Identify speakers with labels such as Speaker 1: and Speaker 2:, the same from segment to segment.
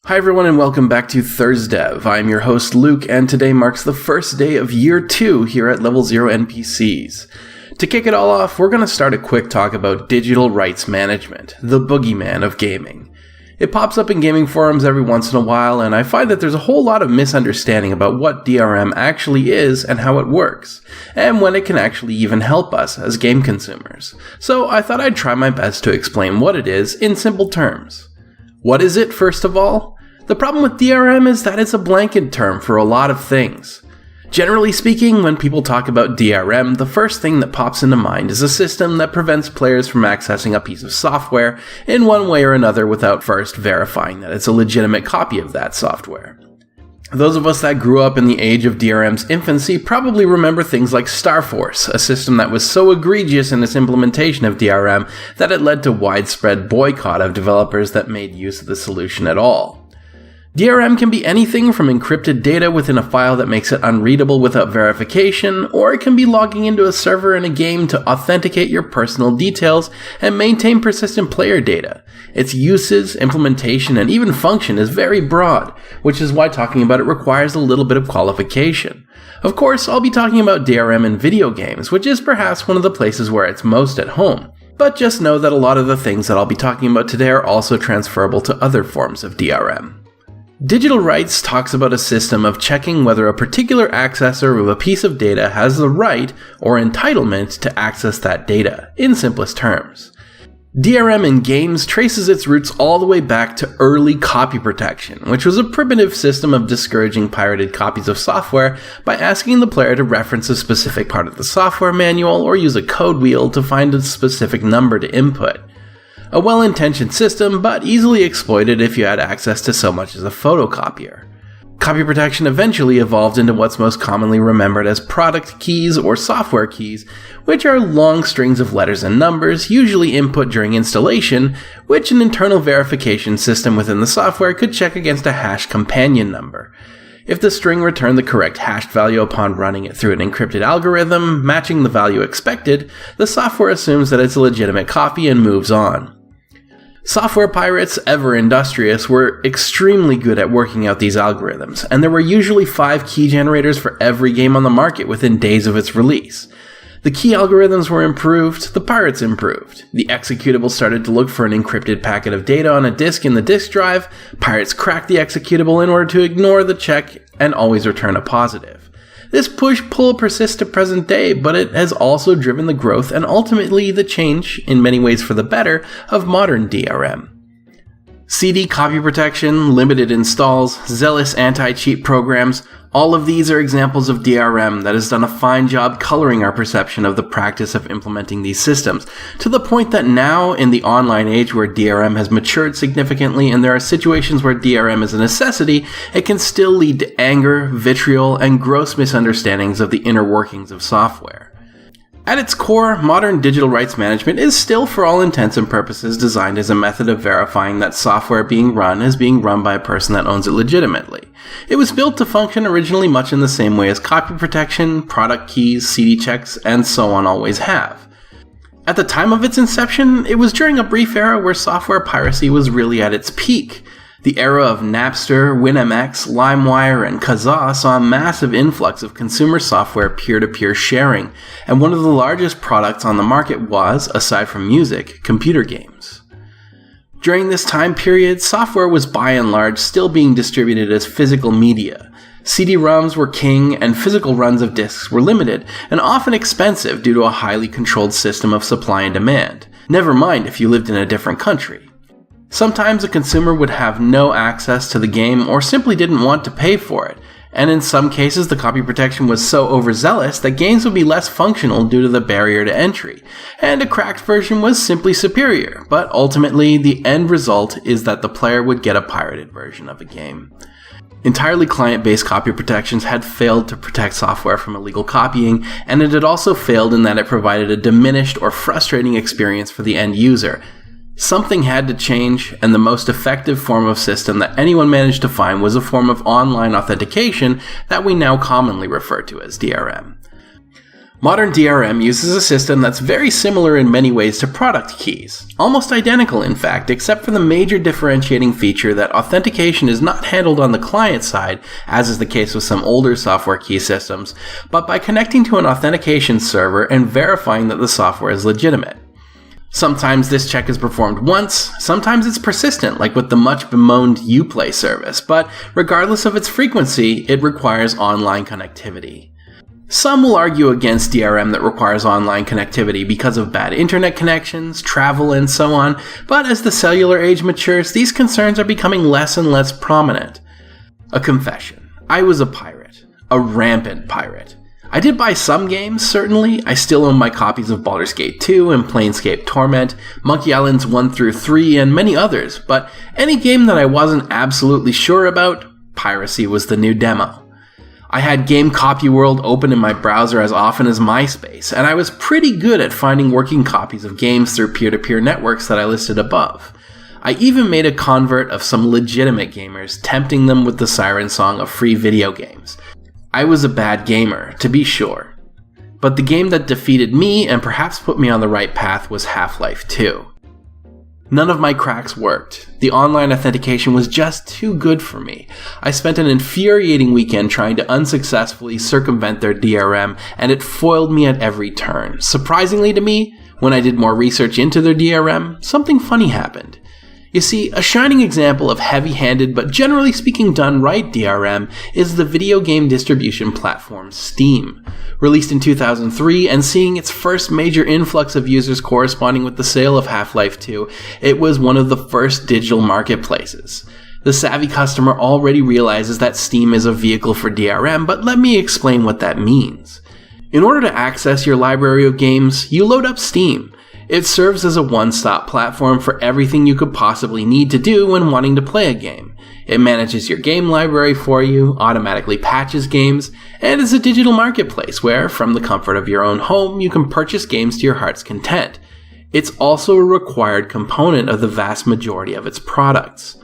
Speaker 1: Hi everyone and welcome back to ThursDev. I'm your host Luke and today marks the first day of year 2 here at Level 0 NPCs. To kick it all off, we're going to start a quick talk about digital rights management, the boogeyman of gaming. It pops up in gaming forums every once in a while and I find that there's a whole lot of misunderstanding about what DRM actually is and how it works, and when it can actually even help us as game consumers. So I thought I'd try my best to explain what it is in simple terms. What is it, first of all? The problem with DRM is that it's a blanket term for a lot of things. Generally speaking, when people talk about DRM, the first thing that pops into mind is a system that prevents players from accessing a piece of software in one way or another without first verifying that it's a legitimate copy of that software. Those of us that grew up in the age of DRM's infancy probably remember things like Star Force, a system that was so egregious in its implementation of DRM that it led to widespread boycott of developers that made use of the solution at all. DRM can be anything from encrypted data within a file that makes it unreadable without verification, or it can be logging into a server in a game to authenticate your personal details and maintain persistent player data. Its uses, implementation, and even function is very broad, which is why talking about it requires a little bit of qualification. Of course, I'll be talking about DRM in video games, which is perhaps one of the places where it's most at home. But just know that a lot of the things that I'll be talking about today are also transferable to other forms of DRM. Digital rights talks about a system of checking whether a particular accessor of a piece of data has the right or entitlement to access that data, in simplest terms. DRM in games traces its roots all the way back to early copy protection, which was a primitive system of discouraging pirated copies of software by asking the player to reference a specific part of the software manual or use a code wheel to find a specific number to input. A well-intentioned system, but easily exploited if you had access to so much as a photocopier. Copy protection eventually evolved into what's most commonly remembered as product keys or software keys, which are long strings of letters and numbers, usually input during installation, which an internal verification system within the software could check against a hash companion number. If the string returned the correct hashed value upon running it through an encrypted algorithm, matching the value expected, the software assumes that it's a legitimate copy and moves on. Software pirates, ever industrious, were extremely good at working out these algorithms, and there were usually 5 key generators for every game on the market within days of its release. The key algorithms were improved, the pirates improved. The executable started to look for an encrypted packet of data on a disk in the disk drive, pirates cracked the executable in order to ignore the check and always return a positive. This push-pull persists to present day, but it has also driven the growth and ultimately the change, in many ways for the better, of modern DRM. CD copy protection, limited installs, zealous anti-cheat programs, all of these are examples of DRM that has done a fine job coloring our perception of the practice of implementing these systems, to the point that now, in the online age where DRM has matured significantly and there are situations where DRM is a necessity, it can still lead to anger, vitriol, and gross misunderstandings of the inner workings of software. At its core, modern digital rights management is still, for all intents and purposes, designed as a method of verifying that software being run is being run by a person that owns it legitimately. It was built to function originally much in the same way as copy protection, product keys, CD checks, and so on always have. At the time of its inception, it was during a brief era where software piracy was really at its peak. The era of Napster, WinMX, LimeWire, and Kazaa saw a massive influx of consumer software peer-to-peer sharing, and one of the largest products on the market was, aside from music, computer games. During this time period, software was by and large still being distributed as physical media. CD-ROMs were king, and physical runs of discs were limited, and often expensive due to a highly controlled system of supply and demand, never mind if you lived in a different country. Sometimes a consumer would have no access to the game or simply didn't want to pay for it, and in some cases the copy protection was so overzealous that games would be less functional due to the barrier to entry, and a cracked version was simply superior, but ultimately the end result is that the player would get a pirated version of a game. Entirely client-based copy protections had failed to protect software from illegal copying, and it had also failed in that it provided a diminished or frustrating experience for the end user. Something had to change, and the most effective form of system that anyone managed to find was a form of online authentication that we now commonly refer to as DRM. Modern DRM uses a system that's very similar in many ways to product keys. Almost identical, in fact, except for the major differentiating feature that authentication is not handled on the client side, as is the case with some older software key systems, but by connecting to an authentication server and verifying that the software is legitimate. Sometimes this check is performed once, sometimes it's persistent, like with the much bemoaned Uplay service, but regardless of its frequency, it requires online connectivity. Some will argue against DRM that requires online connectivity because of bad internet connections, travel, and so on, but as the cellular age matures, these concerns are becoming less and less prominent. A confession. I was a pirate. A rampant pirate. I did buy some games, certainly. I still own my copies of Baldur's Gate 2 and Planescape Torment, Monkey Islands 1 through 3, and many others, but any game that I wasn't absolutely sure about, piracy was the new demo. I had Game Copy World open in my browser as often as MySpace, and I was pretty good at finding working copies of games through peer-to-peer networks that I listed above. I even made a convert of some legitimate gamers, tempting them with the siren song of free video games. I was a bad gamer, to be sure. But the game that defeated me and perhaps put me on the right path was Half-Life 2. None of my cracks worked. The online authentication was just too good for me. I spent an infuriating weekend trying to unsuccessfully circumvent their DRM, and it foiled me at every turn. Surprisingly to me, when I did more research into their DRM, something funny happened. You see, a shining example of heavy-handed but generally speaking done right DRM is the video game distribution platform Steam. Released in 2003 and seeing its first major influx of users corresponding with the sale of Half-Life 2, it was one of the first digital marketplaces. The savvy customer already realizes that Steam is a vehicle for DRM, but let me explain what that means. In order to access your library of games, you load up Steam. It serves as a one-stop platform for everything you could possibly need to do when wanting to play a game. It manages your game library for you, automatically patches games, and is a digital marketplace where, from the comfort of your own home, you can purchase games to your heart's content. It's also a required component of the vast majority of its products.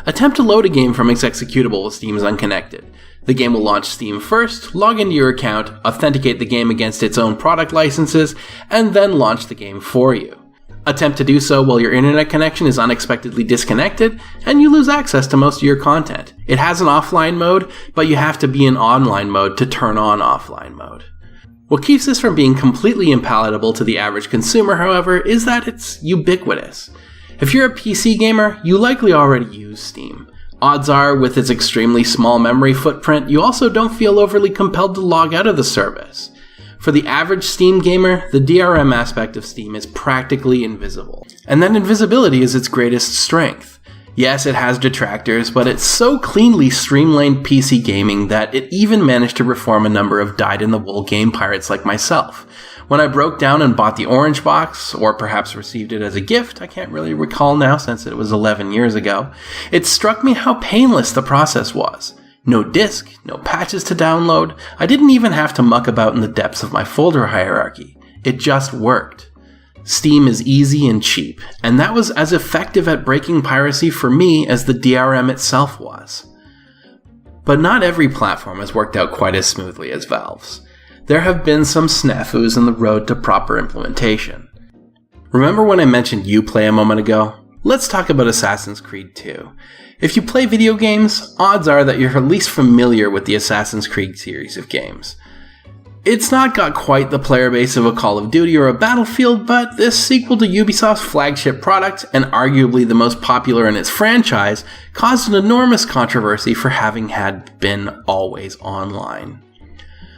Speaker 1: Attempt to load a game from its executable while Steam is unconnected. The game will launch Steam first, log into your account, authenticate the game against its own product licenses, and then launch the game for you. Attempt to do so while your internet connection is unexpectedly disconnected, and you lose access to most of your content. It has an offline mode, but you have to be in online mode to turn on offline mode. What keeps this from being completely impalatable to the average consumer, however, is that it's ubiquitous. If you're a PC gamer, you likely already use Steam. Odds are, with its extremely small memory footprint, you also don't feel overly compelled to log out of the service. For the average Steam gamer, the DRM aspect of Steam is practically invisible. And that invisibility is its greatest strength. Yes, it has detractors, but it's so cleanly streamlined PC gaming that it even managed to reform a number of dyed-in-the-wool game pirates like myself. When I broke down and bought the orange box, or perhaps received it as a gift, I can't really recall now since it was 11 years ago, it struck me how painless the process was. No disk, no patches to download, I didn't even have to muck about in the depths of my folder hierarchy. It just worked. Steam is easy and cheap, and that was as effective at breaking piracy for me as the DRM itself was. But not every platform has worked out quite as smoothly as Valve's. There have been some snafus in the road to proper implementation. Remember when I mentioned Uplay a moment ago? Let's talk about Assassin's Creed 2. If you play video games, odds are that you're at least familiar with the Assassin's Creed series of games. It's not got quite the player base of a Call of Duty or a Battlefield, but this sequel to Ubisoft's flagship product, and arguably the most popular in its franchise, caused an enormous controversy for having had been always online.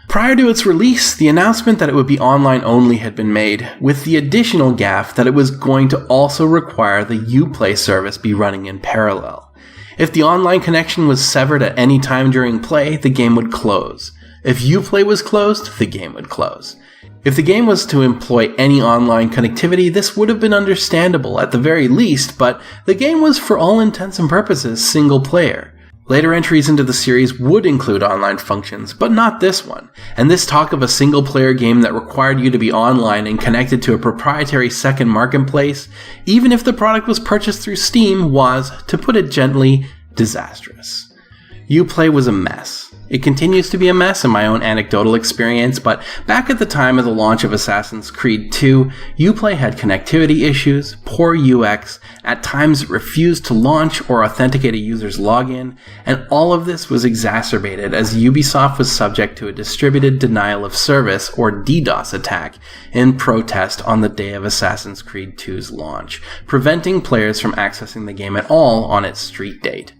Speaker 1: Prior to its release, the announcement that it would be online only had been made, with the additional gaffe that it was going to also require the Uplay service be running in parallel. If the online connection was severed at any time during play, the game would close. If Uplay was closed, the game would close. If the game was to employ any online connectivity, this would have been understandable at the very least, but the game was for all intents and purposes single player. Later entries into the series would include online functions, but not this one, and this talk of a single-player game that required you to be online and connected to a proprietary second marketplace, even if the product was purchased through Steam, was, to put it gently, disastrous. Uplay was a mess. It continues to be a mess in my own anecdotal experience, but back at the time of the launch of Assassin's Creed 2, Uplay had connectivity issues, poor UX, at times it refused to launch or authenticate a user's login, and all of this was exacerbated as Ubisoft was subject to a distributed denial of service or DDoS attack in protest on the day of Assassin's Creed 2's launch, preventing players from accessing the game at all on its street date.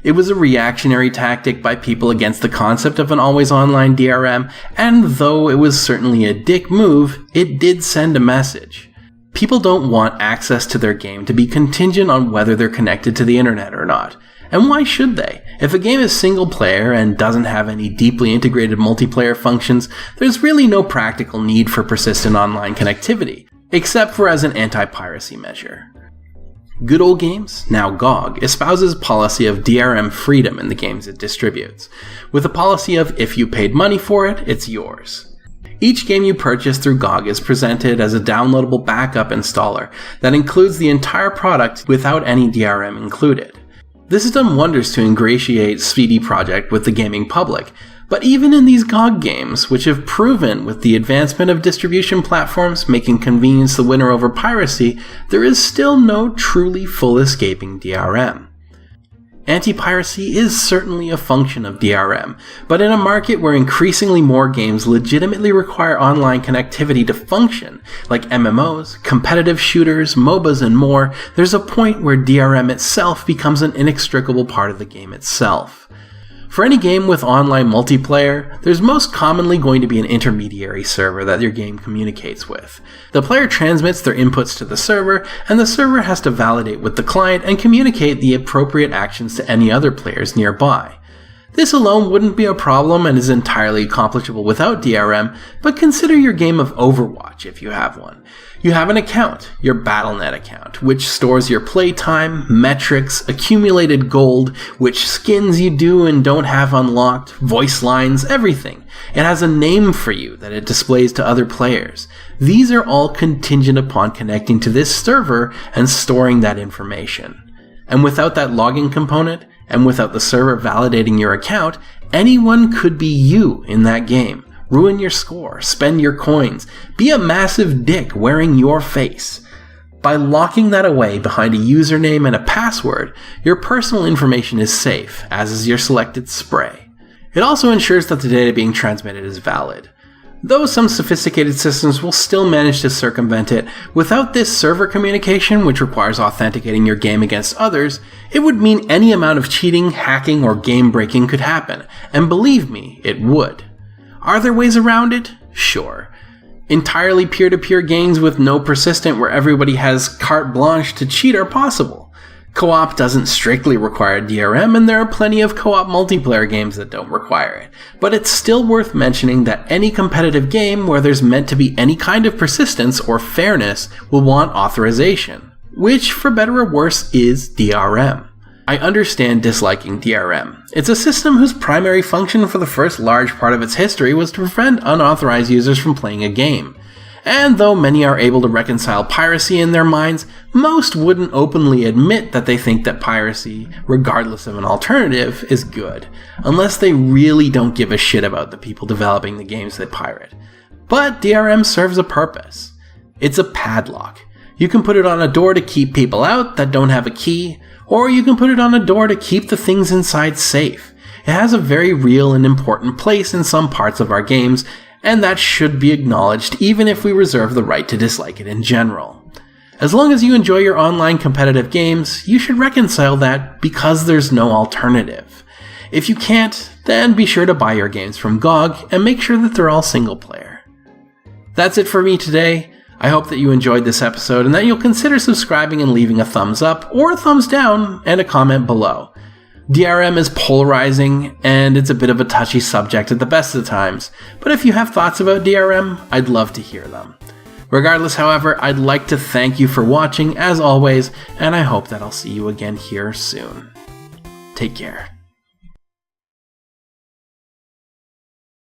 Speaker 1: It was a reactionary tactic by people against the concept of an always online DRM, and though it was certainly a dick move, it did send a message. People don't want access to their game to be contingent on whether they're connected to the internet or not. And why should they? If a game is single player and doesn't have any deeply integrated multiplayer functions, there's really no practical need for persistent online connectivity, except for as an anti-piracy measure. Good Old Games, now GOG, espouses policy of DRM Freedom in the games it distributes, with a policy of if you paid money for it, it's yours. Each game you purchase through GOG is presented as a downloadable backup installer that includes the entire product without any DRM included. This has done wonders to ingratiate CD Projekt with the gaming public, but even in these GOG games, which have proven with the advancement of distribution platforms making convenience the winner over piracy, there is still no truly full escaping DRM. Anti-piracy is certainly a function of DRM, but in a market where increasingly more games legitimately require online connectivity to function, like MMOs, competitive shooters, MOBAs, and more, there's a point where DRM itself becomes an inextricable part of the game itself. For any game with online multiplayer, there's most commonly going to be an intermediary server that your game communicates with. The player transmits their inputs to the server, and the server has to validate with the client and communicate the appropriate actions to any other players nearby. This alone wouldn't be a problem and is entirely accomplishable without DRM, but consider your game of Overwatch if you have one. You have an account, your Battle.net account, which stores your playtime, metrics, accumulated gold, which skins you do and don't have unlocked, voice lines, everything. It has a name for you that it displays to other players. These are all contingent upon connecting to this server and storing that information. And without that logging component, and without the server validating your account, anyone could be you in that game. Ruin your score, spend your coins, be a massive dick wearing your face. By locking that away behind a username and a password, your personal information is safe, as is your selected spray. It also ensures that the data being transmitted is valid. Though some sophisticated systems will still manage to circumvent it, without this server communication, which requires authenticating your game against others, it would mean any amount of cheating, hacking, or game breaking could happen, and believe me, it would. Are there ways around it? Sure. Entirely peer-to-peer games with no persistent where everybody has carte blanche to cheat are possible. Co-op doesn't strictly require DRM, and there are plenty of co-op multiplayer games that don't require it. But it's still worth mentioning that any competitive game where there's meant to be any kind of persistence or fairness will want authorization, which, for better or worse, is DRM. I understand disliking DRM. It's a system whose primary function for the first large part of its history was to prevent unauthorized users from playing a game. And though many are able to reconcile piracy in their minds, most wouldn't openly admit that they think that piracy, regardless of an alternative, is good, unless they really don't give a shit about the people developing the games they pirate. But DRM serves a purpose. It's a padlock. You can put it on a door to keep people out that don't have a key, or you can put it on a door to keep the things inside safe. It has a very real and important place in some parts of our games, and that should be acknowledged even if we reserve the right to dislike it in general. As long as you enjoy your online competitive games, you should reconcile that because there's no alternative. If you can't, then be sure to buy your games from GOG and make sure that they're all single player. That's it for me today. I hope that you enjoyed this episode and that you'll consider subscribing and leaving a thumbs up or a thumbs down and a comment below. DRM is polarizing, and it's a bit of a touchy subject at the best of times, but if you have thoughts about DRM, I'd love to hear them. Regardless, however, I'd like to thank you for watching, as always, and I hope that I'll see you again here soon. Take care.